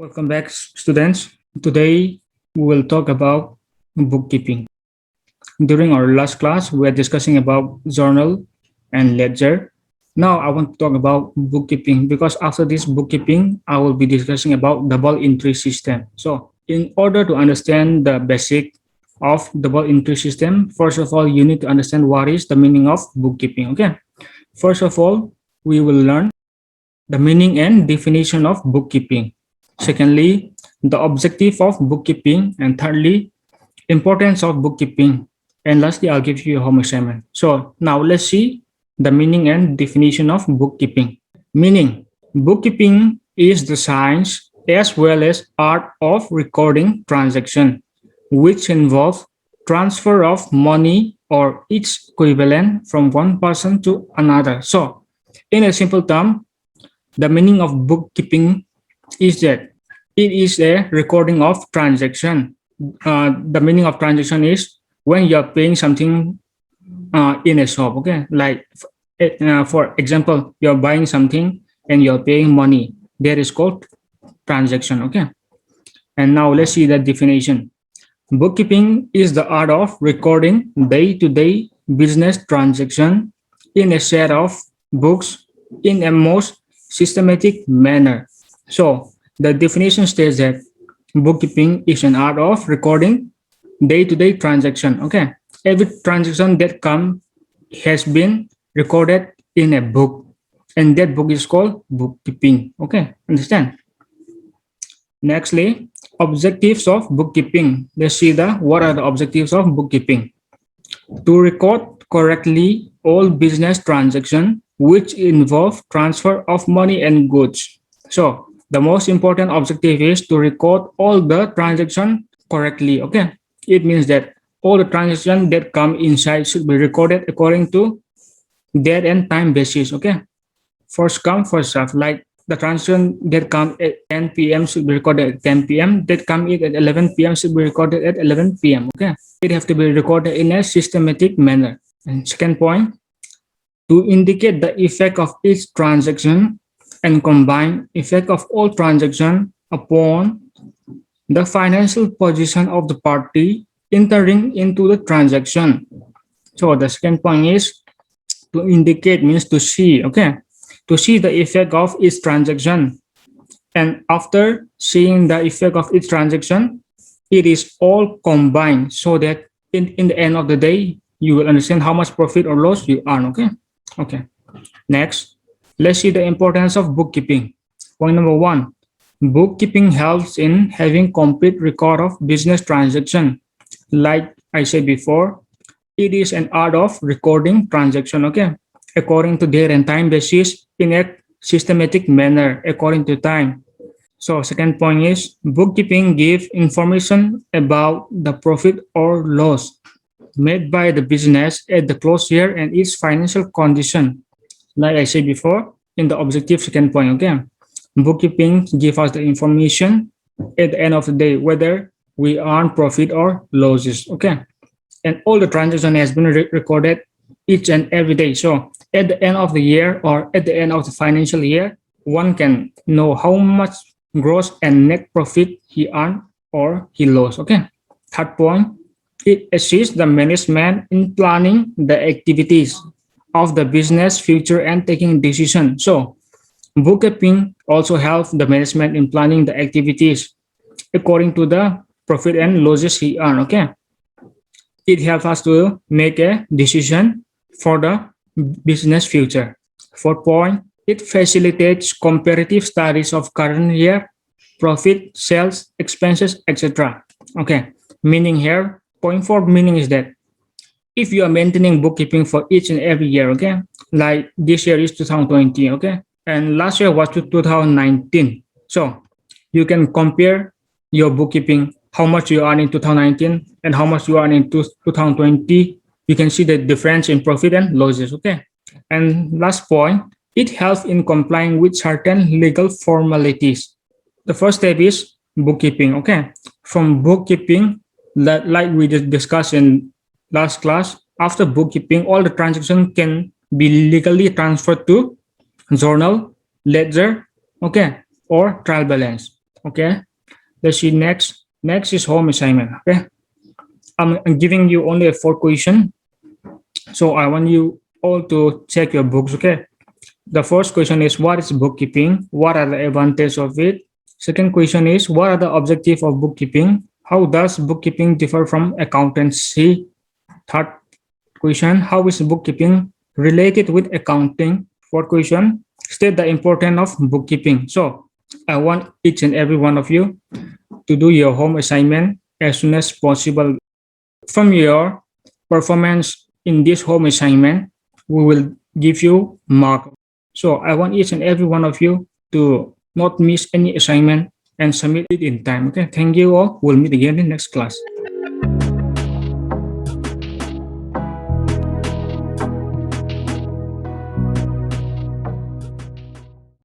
Welcome back, students. Today we will talk about bookkeeping. During our last class, we were discussing about journal and ledger. Now I want to talk about bookkeeping because after this bookkeeping, I will be discussing about double entry system. So, in order to understand the basic of double entry system, first of all, you need to understand what is the meaning of bookkeeping. Okay. First of all, we will learn the meaning and definition of bookkeeping. Secondly, the objective of bookkeeping. And thirdly, importance of bookkeeping. And lastly, I'll give you a home assignment. So now let's see the meaning and definition of bookkeeping. Meaning, bookkeeping is the science as well as art of recording transaction, which involve transfer of money or its equivalent from one person to another. So, in a simple term, the meaning of bookkeeping is that it is a recording of transaction. The meaning of transaction is when you're paying something in a shop. Okay, like for example, you're buying something and you're paying money. That is called transaction. Okay, and now let's see the definition. Bookkeeping is the art of recording day-to-day business transaction in a set of books in a most systematic manner. So the definition states that bookkeeping is an art of recording day-to-day transaction. Okay, every transaction that come has been recorded in a book, and that book is called bookkeeping. Okay, understand? Nextly, objectives of bookkeeping. Let's see the what are the objectives of bookkeeping. To record correctly all business transactions which involve transfer of money and goods. So the most important objective is to record all the transaction correctly. Okay, it means that all the transactions that come inside should be recorded according to date and time basis. Okay, first come first serve. Like the transaction that come at 10 p.m. should be recorded at 10 p.m. That come in at 11 p.m. should be recorded at 11 p.m. Okay, it have to be recorded in a systematic manner. And second point, to indicate the effect of each transaction and combine effect of all transaction upon the financial position of the party entering into the transaction. So the second point is to indicate means to see. Okay, to see the effect of each transaction. And after seeing the effect of each transaction, it is all combined so that in the end of the day, you will understand how much profit or loss you earn. Okay. Okay. Next, let's see the importance of bookkeeping. Point number one, bookkeeping helps in having complete record of business transaction. Like I said before, it is an art of recording transaction. Okay, according to date and time basis in a systematic manner according to time. So second point is bookkeeping give information about the profit or loss made by the business at the close year and its financial condition. Like I said before, in the objective second point, okay, bookkeeping give us the information at the end of the day whether we earn profit or losses. Okay, and all the transaction has been recorded each and every day. So at the end of the year or at the end of the financial year, one can know how much gross and net profit he earned or he lost. Okay. Third point, it assists the management in planning the activities of the business future and taking decision. So bookkeeping also helps the management in planning the activities according to the profit and losses he earned. Okay, it helps us to make a decision for the business future. Fourth point, it facilitates comparative studies of current year profit, sales, expenses, etc. Okay, meaning here, point four meaning is that if you are maintaining bookkeeping for each and every year, okay, like this year is 2020, okay, and last year was 2019. So you can compare your bookkeeping, how much you earn in 2019 and how much you earn in 2020. You can see the difference in profit and losses. Okay. And last point, it helps in complying with certain legal formalities. The first step is bookkeeping. Okay. From bookkeeping, like we just discussed in last class, after bookkeeping, all the transactions can be legally transferred to journal, ledger, okay, or trial balance. Okay, let's see next. Next is home assignment. Okay, I'm giving you only a 4 question, so I want you all to check your books. Okay, the first question is what is bookkeeping? What are the advantages of it? Second question is what are the objectives of bookkeeping? How does bookkeeping differ from accountancy? Third question, how is bookkeeping related with accounting? Fourth question, state the importance of bookkeeping. So I want each and every one of you to do your home assignment as soon as possible. From your performance in this home assignment, we will give you mark. So I want each and every one of you to not miss any assignment and submit it in time. Okay, thank you all. We'll meet again in next class.